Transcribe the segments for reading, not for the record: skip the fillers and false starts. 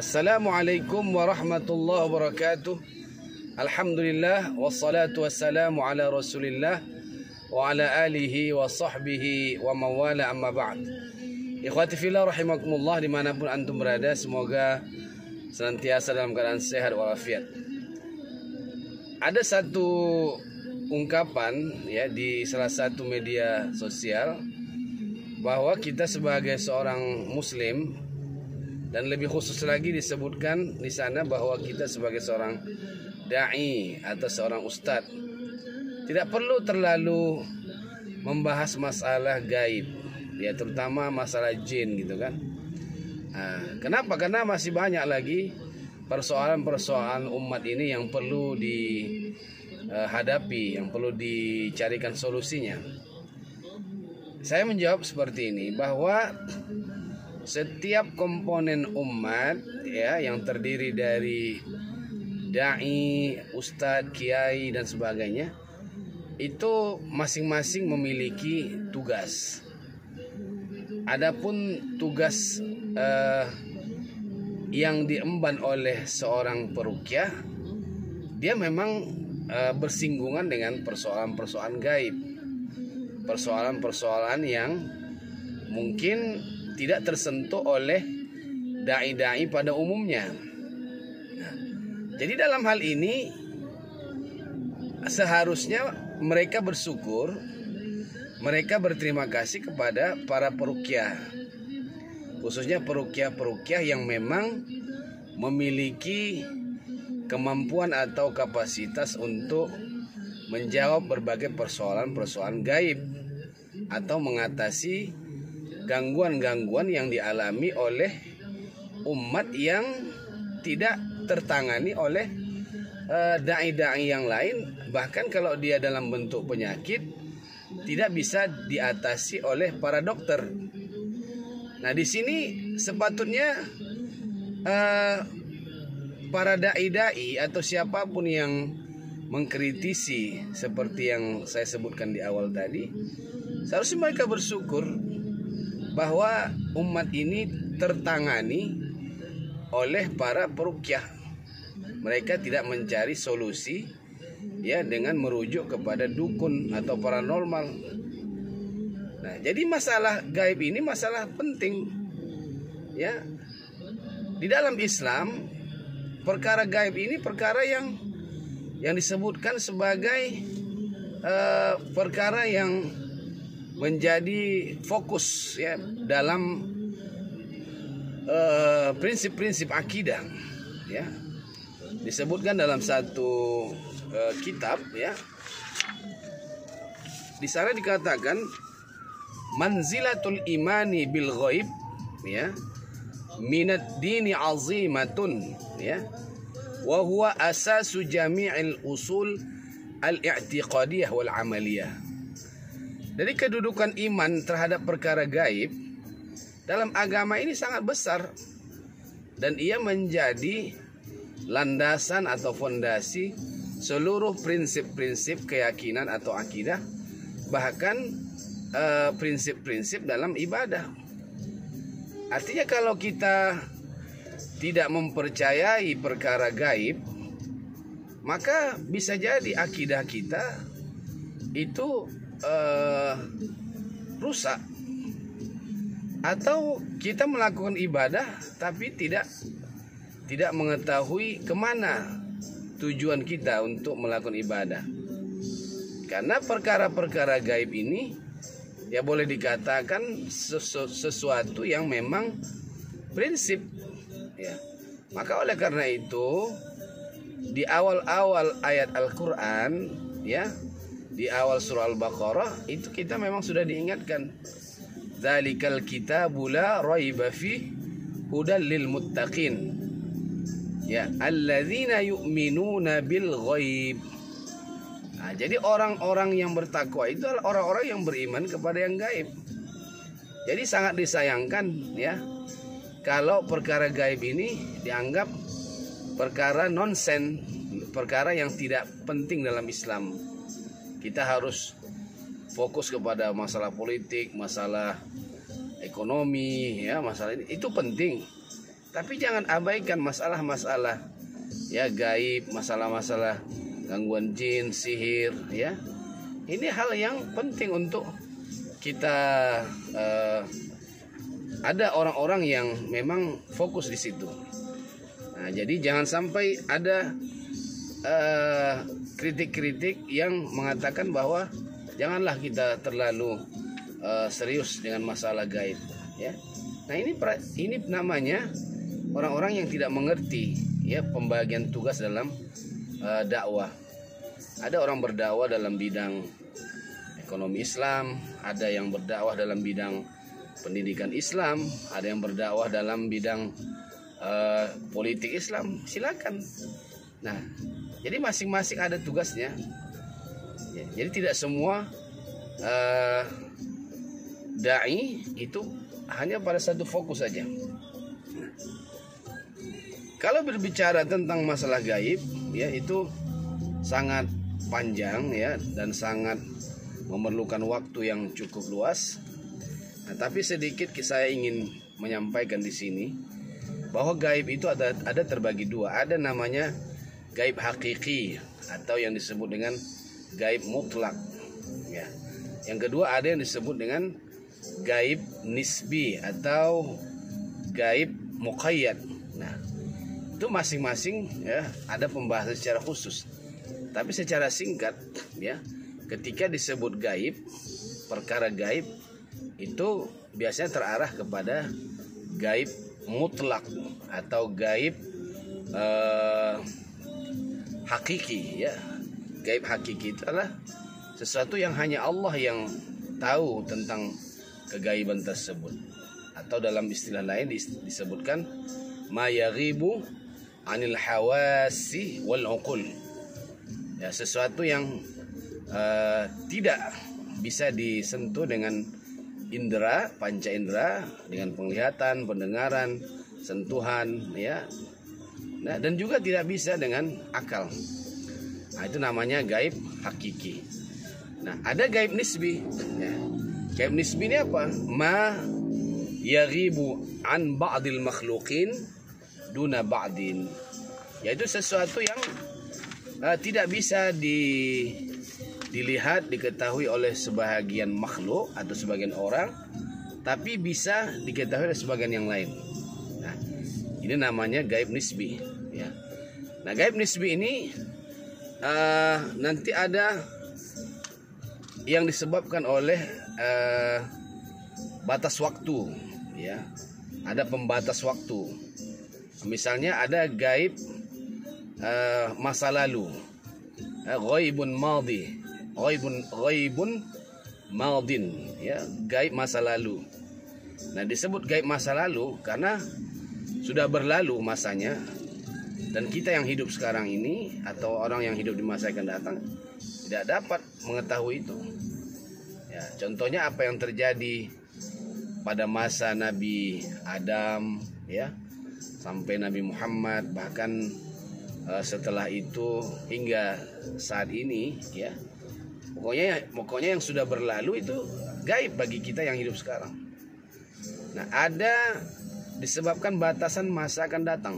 Assalamualaikum warahmatullahi wabarakatuh. Alhamdulillah wassalatu wassalamu ala Rasulillah wa ala alihi wa sahbihi wa mawala amma ba'd. Ikhwati fillah rahimakumullah, dimanapun antum berada, semoga senantiasa dalam keadaan sehat walafiat. Ada satu ungkapan ya di salah satu media sosial bahwa kita sebagai seorang muslim, dan lebih khusus lagi disebutkan di sana bahwa kita sebagai seorang dai atau seorang ustadz tidak perlu terlalu membahas masalah gaib, ya terutama masalah jin gitu kan. Kenapa? Karena masih banyak lagi persoalan-persoalan umat ini yang perlu dihadapi, yang perlu dicarikan solusinya. Saya menjawab seperti ini, bahwa setiap komponen umat ya yang terdiri dari dai, ustadz, kiai dan sebagainya, itu masing-masing memiliki tugas. Adapun tugas yang diemban oleh seorang peruqyah, dia memang bersinggungan dengan persoalan-persoalan gaib, persoalan-persoalan yang mungkin tidak tersentuh oleh dai-dai pada umumnya. Jadi dalam hal ini seharusnya mereka bersyukur, mereka berterima kasih kepada para peruqyah, khususnya peruqyah-peruqyah yang memang memiliki kemampuan atau kapasitas untuk menjawab berbagai persoalan-persoalan gaib atau mengatasi gangguan-gangguan yang dialami oleh umat yang tidak tertangani oleh dai-dai yang lain. Bahkan kalau dia dalam bentuk penyakit, tidak bisa diatasi oleh para dokter. Nah, di sini sepatutnya para dai-dai atau siapapun yang mengkritisi seperti yang saya sebutkan di awal tadi, seharusnya mereka bersyukur bahwa umat ini tertangani oleh para peruqyah. Mereka tidak mencari solusi ya dengan merujuk kepada dukun atau paranormal. Nah, jadi masalah gaib ini masalah penting ya. Di dalam Islam, perkara gaib ini perkara yang disebutkan sebagai perkara yang menjadi fokus ya dalam prinsip-prinsip akidah ya. Disebutkan dalam satu kitab ya. Di sana dikatakan manzilatul imani bil ghaib ya minad dini azimatun ya wa huwa asasu jami'il usul al-i'tiqadiyah wal amaliyah. Jadi kedudukan iman terhadap perkara gaib dalam agama ini sangat besar, dan ia menjadi landasan atau fondasi seluruh prinsip-prinsip keyakinan atau akidah, bahkan prinsip-prinsip dalam ibadah. Artinya kalau kita tidak mempercayai perkara gaib, maka bisa jadi akidah kita itu rusak, atau kita melakukan ibadah tapi tidak mengetahui kemana tujuan kita untuk melakukan ibadah. Karena perkara-perkara gaib ini ya boleh dikatakan sesuatu yang memang prinsip ya. Maka oleh karena itu di awal-awal ayat Al-Quran ya, di awal surah Al-Baqarah itu kita memang sudah diingatkan, dzalikal kitabu la raiba fi hudal lil muttaqin ya alladzina yu'minuna bil ghaib. Nah, jadi orang-orang yang bertakwa itu adalah orang-orang yang beriman kepada yang gaib. Jadi sangat disayangkan ya kalau perkara gaib ini dianggap perkara nonsen, perkara yang tidak penting dalam Islam. Kita harus fokus kepada masalah politik, masalah ekonomi, ya masalah ini itu penting. Tapi jangan abaikan masalah-masalah ya gaib, masalah-masalah gangguan jin, sihir ya. Ini hal yang penting untuk kita ada orang-orang yang memang fokus di situ. Nah, jadi jangan sampai ada kritik-kritik yang mengatakan bahwa janganlah kita terlalu serius dengan masalah gaib ya. Nah, ini namanya orang-orang yang tidak mengerti ya pembagian tugas dalam dakwah. Ada orang berdakwah dalam bidang ekonomi Islam, ada yang berdakwah dalam bidang pendidikan Islam, ada yang berdakwah dalam bidang politik Islam. Silakan. Nah, jadi masing-masing ada tugasnya. Ya, jadi tidak semua dai itu hanya pada satu fokus saja. Kalau berbicara tentang masalah gaib, ya itu sangat panjang ya dan sangat memerlukan waktu yang cukup luas. Nah, tapi sedikit saya ingin menyampaikan di sini bahwa gaib itu ada terbagi dua. Ada namanya gaib hakiki atau yang disebut dengan gaib mutlak ya. Yang kedua ada yang disebut dengan gaib nisbi atau gaib muqayyad. Nah, itu masing-masing ya ada pembahasan secara khusus. Tapi secara singkat ya, ketika disebut gaib, perkara gaib itu biasanya terarah kepada gaib mutlak atau gaib hakiki ya. Gaib hakiki itu adalah sesuatu yang hanya Allah yang tahu tentang kegaiban tersebut, atau dalam istilah lain disebutkan ma yaghibu anil hawasi wal uqul ya, sesuatu yang tidak bisa disentuh dengan indera, panca indera, dengan penglihatan, pendengaran, sentuhan ya. Nah, dan juga tidak bisa dengan akal. Nah, itu namanya gaib hakiki. Nah, ada gaib nisbi ya. Gaib nisbi ini apa? Ma yaghibu an ba'dil makhluqin duna ba'din. Yaitu sesuatu yang tidak bisa dilihat, diketahui oleh sebahagian makhluk atau sebagian orang, tapi bisa diketahui oleh sebagian yang lain. Nah, ini namanya gaib nisbi ya. Nah, gaib nisbi ini nanti ada yang disebabkan oleh batas waktu ya. Ada pembatas waktu. Misalnya ada gaib masa lalu, ghaibun madhi, ghaibun madin ya, gaib masa lalu. Nah, disebut gaib masa lalu karena sudah berlalu masanya, dan kita yang hidup sekarang ini atau orang yang hidup di masa yang akan datang tidak dapat mengetahui itu ya. Contohnya apa yang terjadi pada masa Nabi Adam ya, sampai Nabi Muhammad, bahkan setelah itu hingga saat ini ya. Pokoknya yang sudah berlalu itu gaib bagi kita yang hidup sekarang. Nah, ada disebabkan batasan masa akan datang.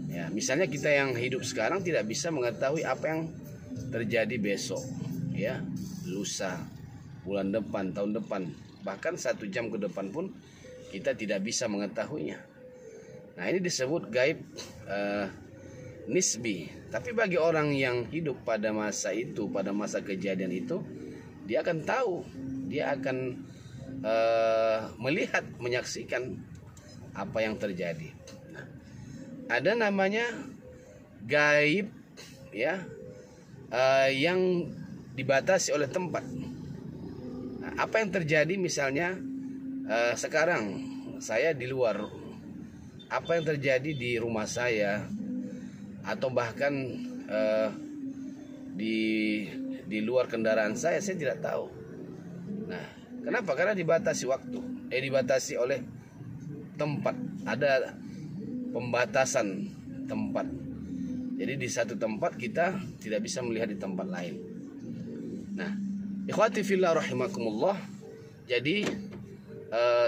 Ya, misalnya kita yang hidup sekarang tidak bisa mengetahui apa yang terjadi besok, ya, lusa, bulan depan, tahun depan, bahkan 1 jam ke depan pun kita tidak bisa mengetahuinya. Nah, ini disebut gaib nisbi. Tapi bagi orang yang hidup pada masa itu, pada masa kejadian itu, dia akan tahu, dia akan melihat, menyaksikan apa yang terjadi. Nah, ada namanya gaib ya, yang dibatasi oleh tempat. Nah, apa yang terjadi misalnya sekarang saya di luar, apa yang terjadi di rumah saya atau bahkan di luar kendaraan saya tidak tahu. Nah, kenapa? Karena dibatasi waktu, dibatasi oleh tempat. Ada pembatasan tempat. Jadi di satu tempat kita tidak bisa melihat di tempat lain. Nah, ikhwati fillah rahimakumullah. Jadi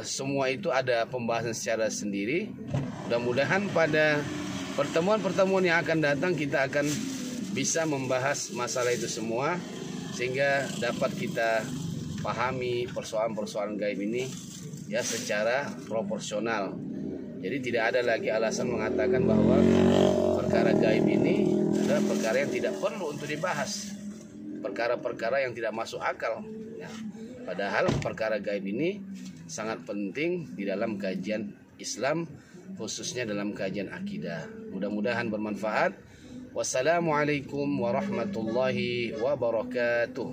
semua itu ada pembahasan secara sendiri. Mudah-mudahan pada pertemuan-pertemuan yang akan datang kita akan bisa membahas masalah itu semua, sehingga dapat kita pahami persoalan-persoalan gaib ini ya secara proporsional. Jadi tidak ada lagi alasan mengatakan bahwa perkara gaib ini adalah perkara yang tidak perlu untuk dibahas, perkara-perkara yang tidak masuk akal. Ya, padahal perkara gaib ini sangat penting di dalam kajian Islam, khususnya dalam kajian akidah. Mudah-mudahan bermanfaat. Wassalamualaikum warahmatullahi wabarakatuh.